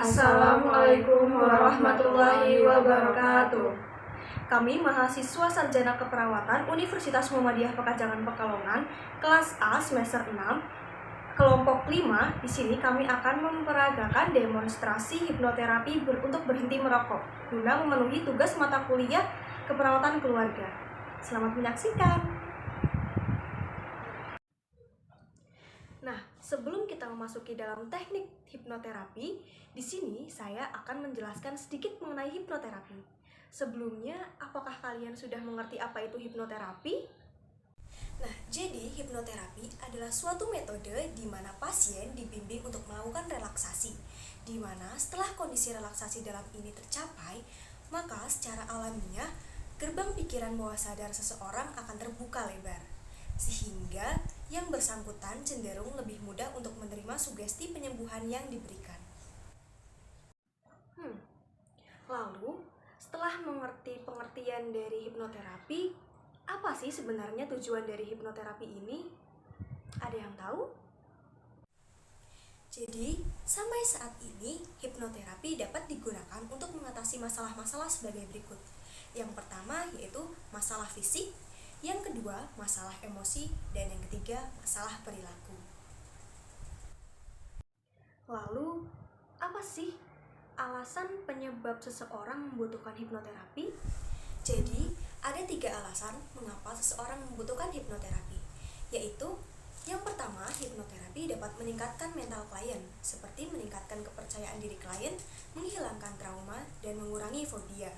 Assalamualaikum warahmatullahi wabarakatuh. Kami mahasiswa Sarjana Keperawatan Universitas Muhammadiyah Pekajangan Pekalongan, kelas A semester 6, kelompok 5. Di sini kami akan memperagakan demonstrasi hipnoterapi untuk berhenti merokok guna memenuhi tugas mata kuliah keperawatan keluarga. Selamat menyaksikan. Nah, sebelum kita memasuki dalam teknik hipnoterapi, di sini saya akan menjelaskan sedikit mengenai hipnoterapi. Sebelumnya, apakah kalian sudah mengerti apa itu hipnoterapi? Nah, jadi hipnoterapi adalah suatu metode di mana pasien dibimbing untuk melakukan relaksasi, di mana setelah kondisi relaksasi dalam ini tercapai, maka secara alamiah gerbang pikiran bawah sadar seseorang akan terbuka lebar, sehingga yang bersangkutan cenderung lebih mudah untuk menerima sugesti penyembuhan yang diberikan. Lalu, setelah mengerti pengertian dari hipnoterapi, apa sih sebenarnya tujuan dari hipnoterapi ini? Ada yang tahu? Jadi, sampai saat ini, hipnoterapi dapat digunakan untuk mengatasi masalah-masalah sebagai berikut. Yang pertama yaitu masalah fisik, yang kedua masalah emosi, dan yang ketiga masalah perilaku. Lalu, apa sih alasan penyebab seseorang membutuhkan hipnoterapi? Jadi, ada 3 alasan mengapa seseorang membutuhkan hipnoterapi, yaitu yang pertama, hipnoterapi dapat meningkatkan mental klien, seperti meningkatkan kepercayaan diri klien, menghilangkan trauma, dan mengurangi fobia.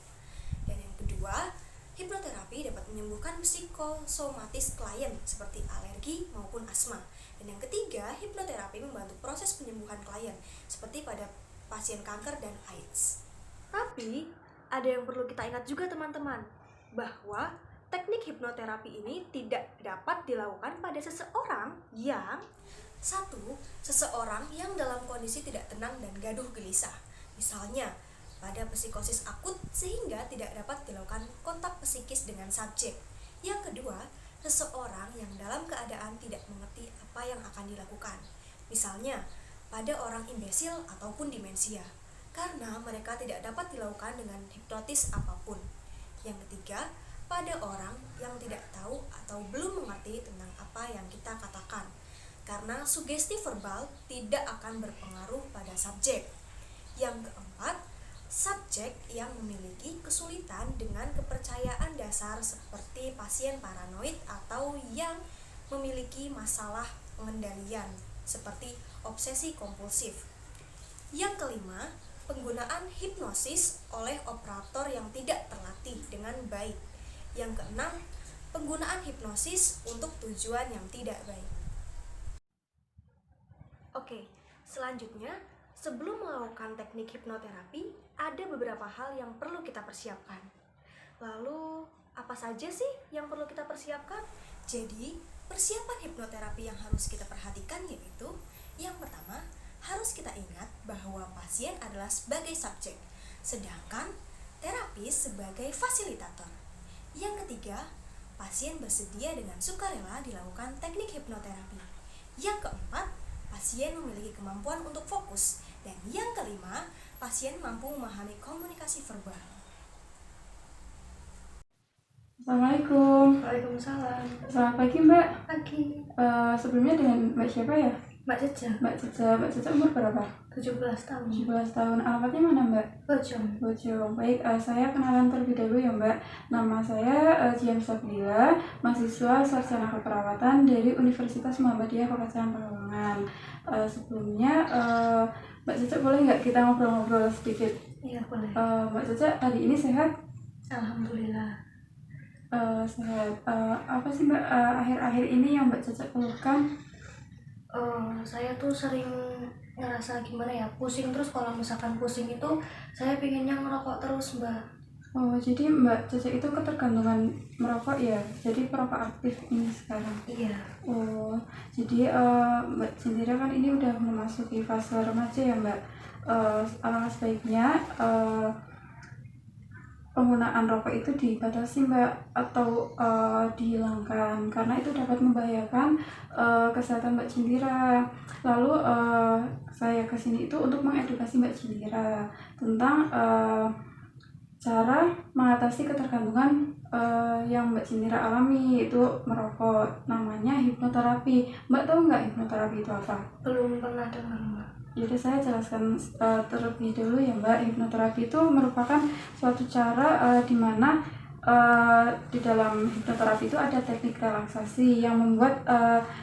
Dan yang kedua, hipnoterapi dapat menyembuhkan psikosomatis klien seperti alergi maupun asma. Dan yang ketiga, hipnoterapi membantu proses penyembuhan klien seperti pada pasien kanker dan AIDS. Tapi, ada yang perlu kita ingat juga teman-teman, bahwa teknik hipnoterapi ini tidak dapat dilakukan pada seseorang yang seseorang yang dalam kondisi tidak tenang dan gaduh gelisah. Misalnya, pada psikosis akut sehingga tidak dapat dilakukan kontak psikis dengan subjek. Yang kedua, seseorang yang dalam keadaan tidak mengerti apa yang akan dilakukan. Misalnya, pada orang imbesil ataupun demensia, karena mereka tidak dapat dilakukan dengan hipnotis apapun. Yang ketiga, pada orang yang tidak tahu atau belum mengerti tentang apa yang kita katakan, karena sugesti verbal tidak akan berpengaruh pada subjek. Yang keempat, subjek yang memiliki kesulitan dengan kepercayaan dasar seperti pasien paranoid atau yang memiliki masalah pengendalian seperti obsesi kompulsif. Yang kelima, penggunaan hipnosis oleh operator yang tidak terlatih dengan baik. Yang keenam, penggunaan hipnosis untuk tujuan yang tidak baik. Oke, selanjutnya, sebelum melakukan teknik hipnoterapi, ada beberapa hal yang perlu kita persiapkan. Lalu, apa saja sih yang perlu kita persiapkan? Jadi, persiapan hipnoterapi yang harus kita perhatikan yaitu, yang pertama, harus kita ingat bahwa pasien adalah sebagai subjek, sedangkan terapis sebagai fasilitator. Yang ketiga, pasien bersedia dengan sukarela dilakukan teknik hipnoterapi. Yang keempat, pasien memiliki kemampuan untuk fokus. Dan yang kelima, pasien mampu memahami komunikasi verbal. Assalamualaikum. Waalaikumsalam. Selamat pagi Mbak. Pagi. Sebelumnya dengan Mbak siapa ya? Mbak Caca. Mbak Caca umur berapa? 17 tahun. 17 tahun. Alamatnya mana Mbak? Bojong. Baik, saya kenalan terlebih dahulu ya Mbak. Nama saya Jian Sabila, mahasiswa Sarjana Keperawatan dari Universitas Muhammadiyah Pekajangan Pekalongan. Sebelumnya Mbak Caca boleh nggak kita ngobrol-ngobrol sedikit? Iya, boleh. Mbak Caca hari ini sehat? Alhamdulillah. Sehat. Apa sih Mbak akhir-akhir ini yang Mbak Caca keluhkan? Saya tuh sering ngerasa gimana ya, pusing terus. Kalau misalkan pusing itu saya pinginnya ngerokok terus Mbak. Jadi Mbak Caca itu ketergantungan merokok ya? Jadi perokok aktif ini sekarang? Iya. Jadi Mbak sendiri kan ini udah memasuki fase remaja ya Mbak. Alangkah sebaiknya penggunaan rokok itu dibatasi Mbak, atau dihilangkan, karena itu dapat membahayakan kesehatan Mbak Cindira. Lalu saya kesini itu untuk mengedukasi Mbak Cindira tentang cara mengatasi ketergantungan yang Mbak Cindira alami, yaitu merokok. Namanya hipnoterapi. Mbak tahu nggak hipnoterapi itu apa? Belum pernah dengar, Mbak. Jadi saya jelaskan terlebih dulu ya Mbak. Hipnoterapi itu merupakan suatu cara di mana di dalam hipnoterapi itu ada teknik relaksasi yang membuat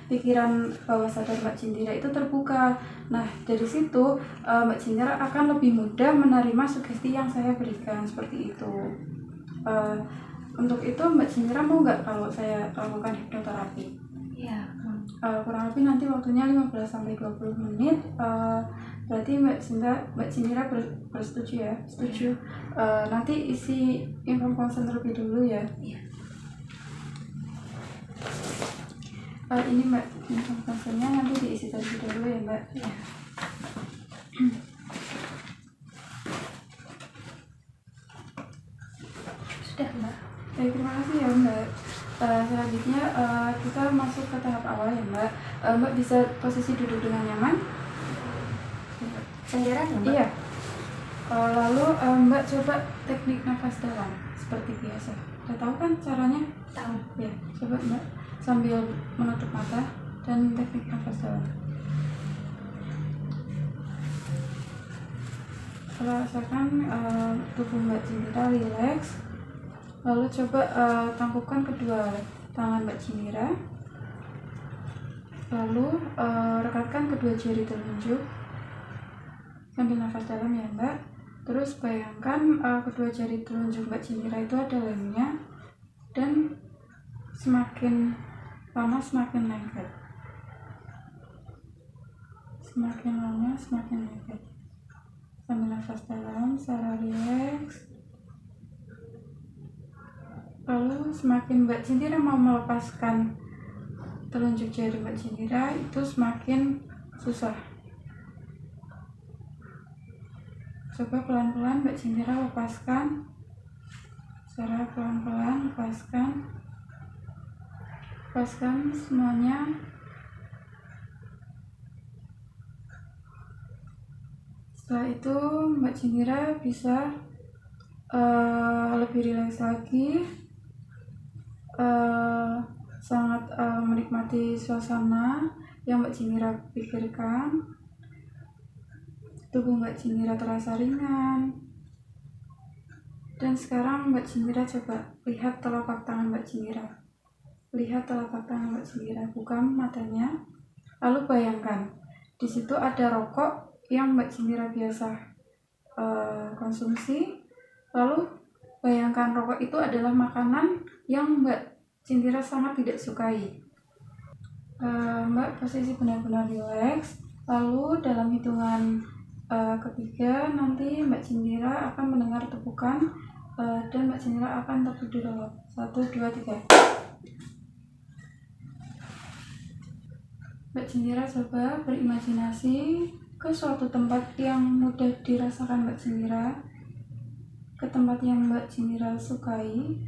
pikiran bawah sadar Mbak Cindira itu terbuka. Nah, dari situ Mbak Cindira akan lebih mudah menerima sugesti yang saya berikan, seperti itu. Untuk itu Mbak Cindira mau nggak kalau saya lakukan hipnoterapi? Iya. Kurang lebih nanti waktunya 15-20 menit. Berarti Mbak Cindira bersetuju ya? Setuju. Nanti isi info konsen terlebih dulu ya. Iya. Ini Mbak, info konsennya nanti diisi terlebih dulu ya Mbak. Iya. Sudah, Mbak. Baik, terima kasih ya Mbak. Selanjutnya kita masuk ke tahap awal ya Mbak. Mbak bisa posisi duduk dengan nyaman. Senderan ya, Mbak? Iya. Lalu Mbak coba teknik nafas dalam seperti biasa. Udah tahu kan caranya? Tahu. Ya, coba Mbak sambil menutup mata dan teknik nafas dalam. Rasakan tubuh Mbak Cindira rileks. Lalu coba tangkupkan kedua tangan Mbak Cindira. Lalu rekatkan kedua jari telunjuk sambil nafas dalam ya Mbak. Terus bayangkan kedua jari telunjuk Mbak Cindira itu ada lemnya, dan semakin lama semakin lengket. Semakin lama semakin lengket. Sambil nafas dalam secara rileks. Lalu semakin Mbak Cindira mau melepaskan telunjuk jari Mbak Cindira, itu semakin susah. Coba pelan-pelan Mbak Cindira lepaskan. Secara pelan-pelan lepaskan. Lepaskan semuanya. Setelah itu Mbak Cindira bisa lebih rileks lagi. Sangat menikmati suasana yang Mbak Cindira pikirkan. Tubuh Mbak Cindira terasa ringan. Dan sekarang Mbak Cindira coba lihat telapak tangan Mbak Cindira. Lihat telapak tangan Mbak Cindira, buka matanya. Lalu bayangkan, di situ ada rokok yang Mbak Cindira biasa konsumsi. Lalu bayangkan rokok itu adalah makanan yang Mbak Cindira sangat tidak sukai. Mbak posisi benar-benar rileks. Lalu dalam hitungan ketiga nanti Mbak Cindira akan mendengar tepukan dan Mbak Cindira akan tertidur lelap. 1, 2, 3. Mbak Cindira coba berimajinasi ke suatu tempat yang mudah dirasakan Mbak Cindira, ke tempat yang Mbak Cindira sukai,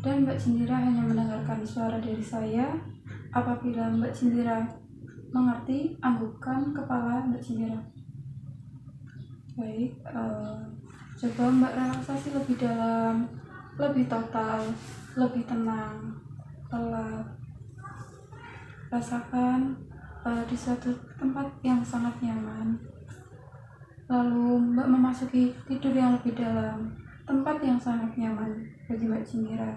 dan Mbak Cindira hanya mendengarkan suara dari saya. Apabila Mbak Cindira mengerti, anggukkan kepala Mbak Cindira. Baik, coba Mbak relaksasi lebih dalam, lebih total, lebih tenang, lelap. Rasakan di suatu tempat yang sangat nyaman. Lalu Mbak memasuki tidur yang lebih dalam, tempat yang sangat nyaman bagi Mbak Cindira.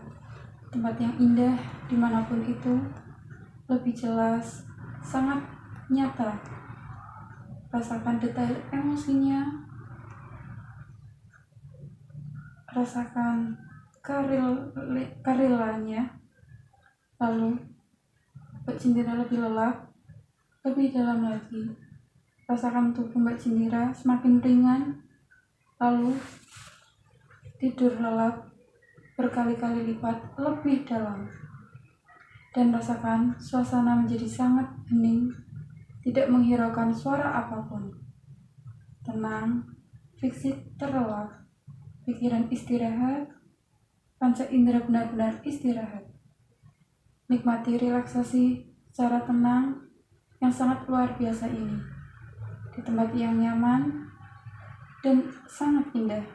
Tempat yang indah dimanapun itu, lebih jelas, sangat nyata. Rasakan detail emosinya. Rasakan kerilannya. Lalu Mbak Cindira lebih lelap, lebih dalam lagi. Rasakan tubuh Mbak Cindira semakin ringan. Lalu tidur lelap berkali-kali lipat lebih dalam. Dan rasakan suasana menjadi sangat hening, tidak menghiraukan suara apapun. Tenang, fisik terlelap, pikiran istirahat, panca indera benar-benar istirahat. Nikmati relaksasi secara tenang yang sangat luar biasa ini, di tempat yang nyaman dan sangat indah.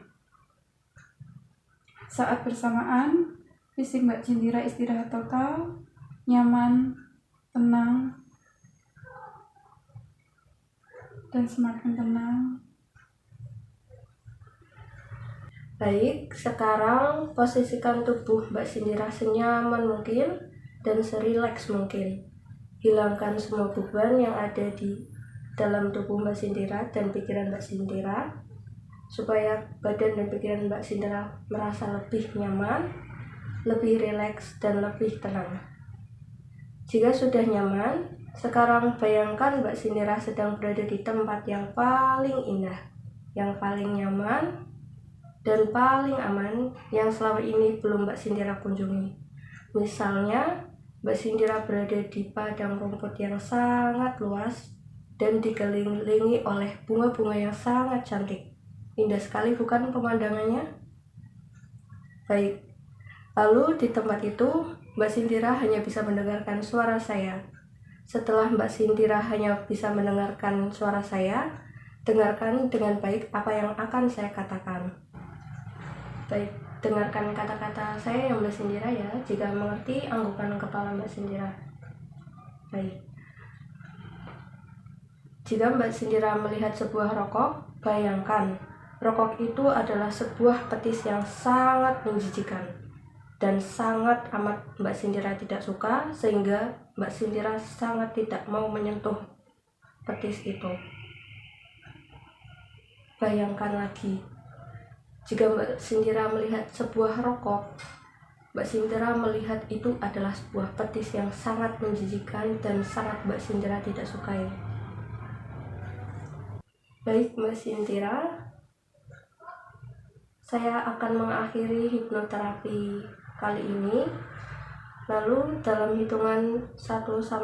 Saat bersamaan, fisik Mbak Cindira istirahat total, nyaman, tenang, dan semakin tenang. Baik, sekarang posisikan tubuh Mbak Cindira senyaman mungkin dan serileks mungkin. Hilangkan semua beban yang ada di dalam tubuh Mbak Cindira dan pikiran Mbak Cindira, supaya badan dan pikiran Mbak Cindira merasa lebih nyaman, lebih rileks, dan lebih tenang. Jika sudah nyaman, sekarang bayangkan Mbak Cindira sedang berada di tempat yang paling indah, yang paling nyaman, dan paling aman yang selama ini belum Mbak Cindira kunjungi. Misalnya, Mbak Cindira berada di padang rumput yang sangat luas dan dikelilingi oleh bunga-bunga yang sangat cantik. Indah sekali bukan pemandangannya? Baik, lalu di tempat itu Mbak Cindira hanya bisa mendengarkan suara saya. Setelah Mbak Cindira hanya bisa mendengarkan suara saya, dengarkan dengan baik apa yang akan saya katakan. Baik, dengarkan kata-kata saya yang Mbak Cindira ya. Jika mengerti, anggukkan kepala Mbak Cindira. Baik. Jika Mbak Cindira melihat sebuah rokok, bayangkan rokok itu adalah sebuah petis yang sangat menjijikan dan sangat amat Mbak Cindira tidak suka, sehingga Mbak Cindira sangat tidak mau menyentuh petis itu. Bayangkan lagi, jika Mbak Cindira melihat sebuah rokok, Mbak Cindira melihat itu adalah sebuah petis yang sangat menjijikan dan sangat Mbak Cindira tidak sukai. Baik Mbak Cindira, saya akan mengakhiri hipnoterapi kali ini. Lalu dalam hitungan 1-5,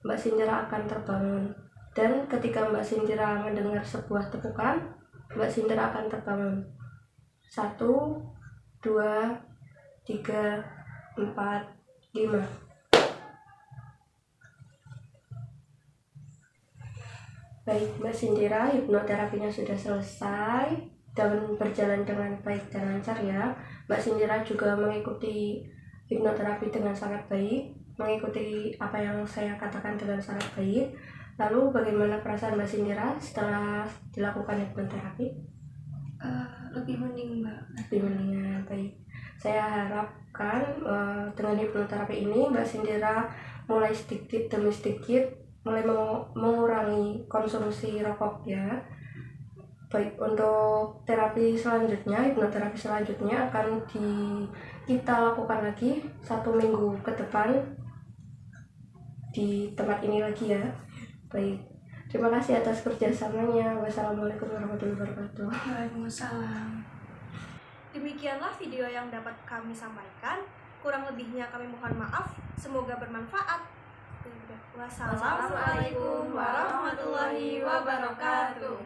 Mbak Cindira akan terbangun. Dan ketika Mbak Cindira mendengar sebuah tepukan, Mbak Cindira akan terbangun. 1, 2, 3, 4, 5. Baik Mbak Cindira, hipnoterapinya sudah selesai dan berjalan dengan baik dan lancar ya. Mbak Cindira juga mengikuti hipnoterapi dengan sangat baik, mengikuti apa yang saya katakan dengan sangat baik. Lalu bagaimana perasaan Mbak Cindira setelah dilakukan hipnoterapi? Lebih mending Mbak. Lebih mendingan, baik. Saya harapkan dengan hipnoterapi ini Mbak Cindira mulai sedikit demi sedikit mulai mengurangi konsumsi rokok ya. Baik, untuk terapi selanjutnya, hipnoterapi selanjutnya akan kita lakukan lagi 1 minggu ke depan di tempat ini lagi ya. Baik, terima kasih atas kerjasamanya. Wassalamualaikum warahmatullahi wabarakatuh. Waalaikumsalam. Demikianlah video yang dapat kami sampaikan. Kurang lebihnya kami mohon maaf. Semoga bermanfaat. Wassalamualaikum warahmatullahi wabarakatuh.